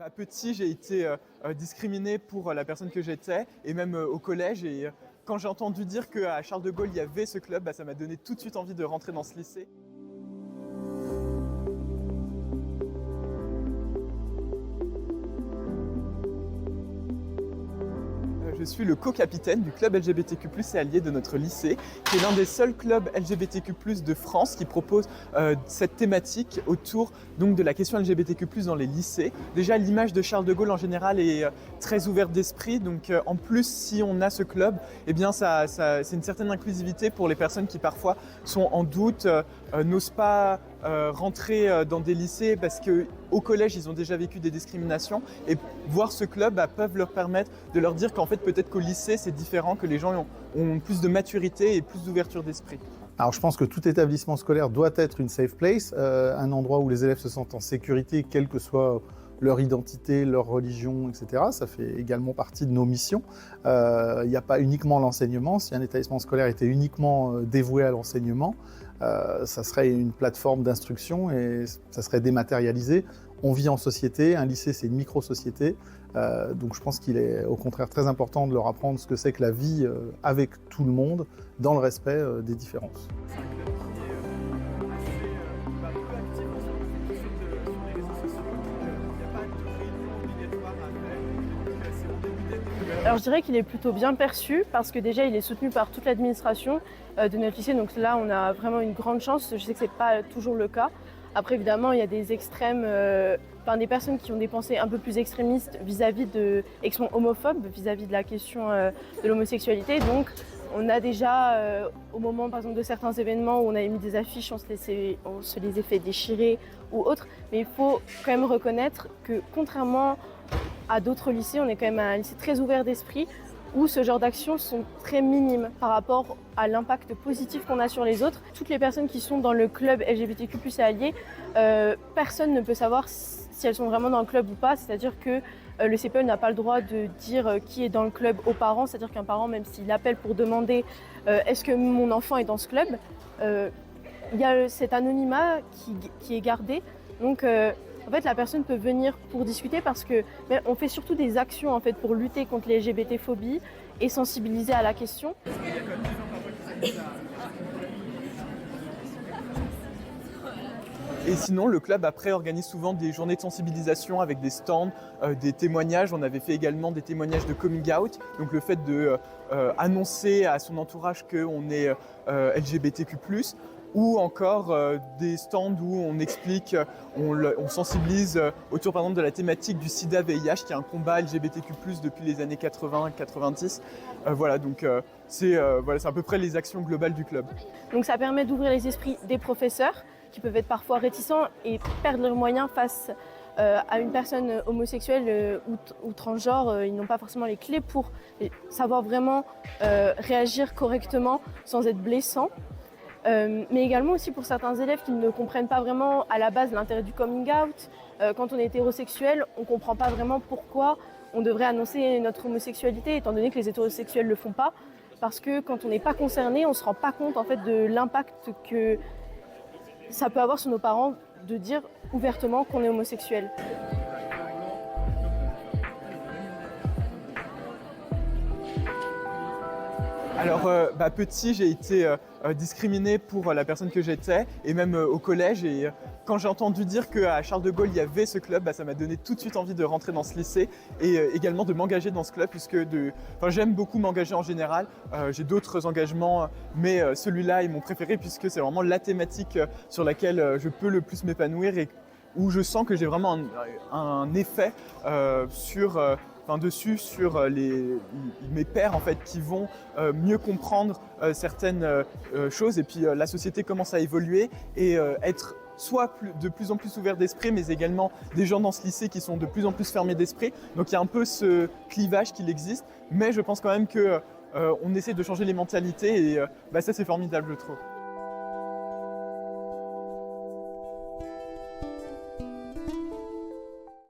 Petit, j'ai été discriminé pour la personne que j'étais, et même au collège. Et quand j'ai entendu dire qu'à Charles de Gaulle, il y avait ce club, ça m'a donné tout de suite envie de rentrer dans ce lycée. Je suis le co-capitaine du club LGBTQ+ et allié de notre lycée, qui est l'un des seuls clubs LGBTQ+ de France qui propose cette thématique autour donc, de la question LGBTQ+ dans les lycées. Déjà, l'image de Charles de Gaulle en général est très ouverte d'esprit, donc en plus, si on a ce club, eh bien, c'est une certaine inclusivité pour les personnes qui parfois sont en doute, n'osent pas rentrer dans des lycées parce qu'au collège, ils ont déjà vécu des discriminations, et voir ce club peuvent leur permettre de leur dire qu'en fait, peut-être qu'au lycée, c'est différent, que les gens ont plus de maturité et plus d'ouverture d'esprit. Alors je pense que tout établissement scolaire doit être une safe place, un endroit où les élèves se sentent en sécurité, quelle que soit leur identité, leur religion, etc. Ça fait également partie de nos missions. Il n'y a pas uniquement l'enseignement. Si un établissement scolaire était uniquement dévoué à l'enseignement, ça serait une plateforme d'instruction et ça serait dématérialisé. On vit en société, un lycée c'est une micro-société, donc je pense qu'il est au contraire très important de leur apprendre ce que c'est que la vie avec tout le monde, dans le respect des différences. Alors je dirais qu'il est plutôt bien perçu parce que déjà il est soutenu par toute l'administration de notre lycée, donc là on a vraiment une grande chance. Je sais que c'est pas toujours le cas. Après évidemment il y a des extrêmes, des personnes qui ont des pensées un peu plus extrémistes vis-à-vis et qui sont homophobes vis-à-vis de la question de l'homosexualité. Donc on a déjà au moment par exemple de certains événements où on avait mis des affiches, on se les a fait déchirer ou autre. Mais il faut quand même reconnaître que contrairement à d'autres lycées, on est quand même un lycée très ouvert d'esprit où ce genre d'actions sont très minimes par rapport à l'impact positif qu'on a sur les autres. Toutes les personnes qui sont dans le club LGBTQ+ et alliés, personne ne peut savoir si elles sont vraiment dans le club ou pas. C'est-à-dire que le CPE n'a pas le droit de dire qui est dans le club aux parents. C'est-à-dire qu'un parent, même s'il appelle pour demander est-ce que mon enfant est dans ce club, il y a cet anonymat qui est gardé. Donc, en fait, la personne peut venir pour discuter parce que on fait surtout des actions en fait, pour lutter contre les LGBT-phobies et sensibiliser à la question. Et sinon, le club après organise souvent des journées de sensibilisation avec des stands, des témoignages. On avait fait également des témoignages de coming out, donc le fait de annoncer à son entourage qu'on est LGBTQ+. Ou encore des stands où on explique, on sensibilise autour par exemple de la thématique du sida-VIH, qui est un combat LGBTQ+ depuis les années 80-90. Voilà, donc c'est à peu près les actions globales du club. Donc ça permet d'ouvrir les esprits des professeurs qui peuvent être parfois réticents et perdre leurs moyens face à une personne homosexuelle ou transgenre. Ils n'ont pas forcément les clés pour savoir vraiment réagir correctement sans être blessant. Mais également aussi pour certains élèves qui ne comprennent pas vraiment à la base l'intérêt du coming out. Quand on est hétérosexuel, on ne comprend pas vraiment pourquoi on devrait annoncer notre homosexualité, étant donné que les hétérosexuels ne le font pas. Parce que quand on n'est pas concerné, on ne se rend pas compte en fait, de l'impact que ça peut avoir sur nos parents de dire ouvertement qu'on est homosexuel. Alors, petit, j'ai été discriminé pour la personne que j'étais, et même au collège. Et quand j'ai entendu dire qu'à Charles de Gaulle, il y avait ce club, ça m'a donné tout de suite envie de rentrer dans ce lycée et également de m'engager dans ce club, puisque j'aime beaucoup m'engager en général. J'ai d'autres engagements, mais celui-là est mon préféré, puisque c'est vraiment la thématique sur laquelle je peux le plus m'épanouir et où je sens que j'ai vraiment un effet sur mes pairs en fait, qui vont mieux comprendre certaines choses. Et puis la société commence à évoluer et être soit de plus en plus ouvert d'esprit, mais également des gens dans ce lycée qui sont de plus en plus fermés d'esprit. Donc il y a un peu ce clivage qui existe, mais je pense quand même qu'on essaie de changer les mentalités et ça c'est formidable, je trouve.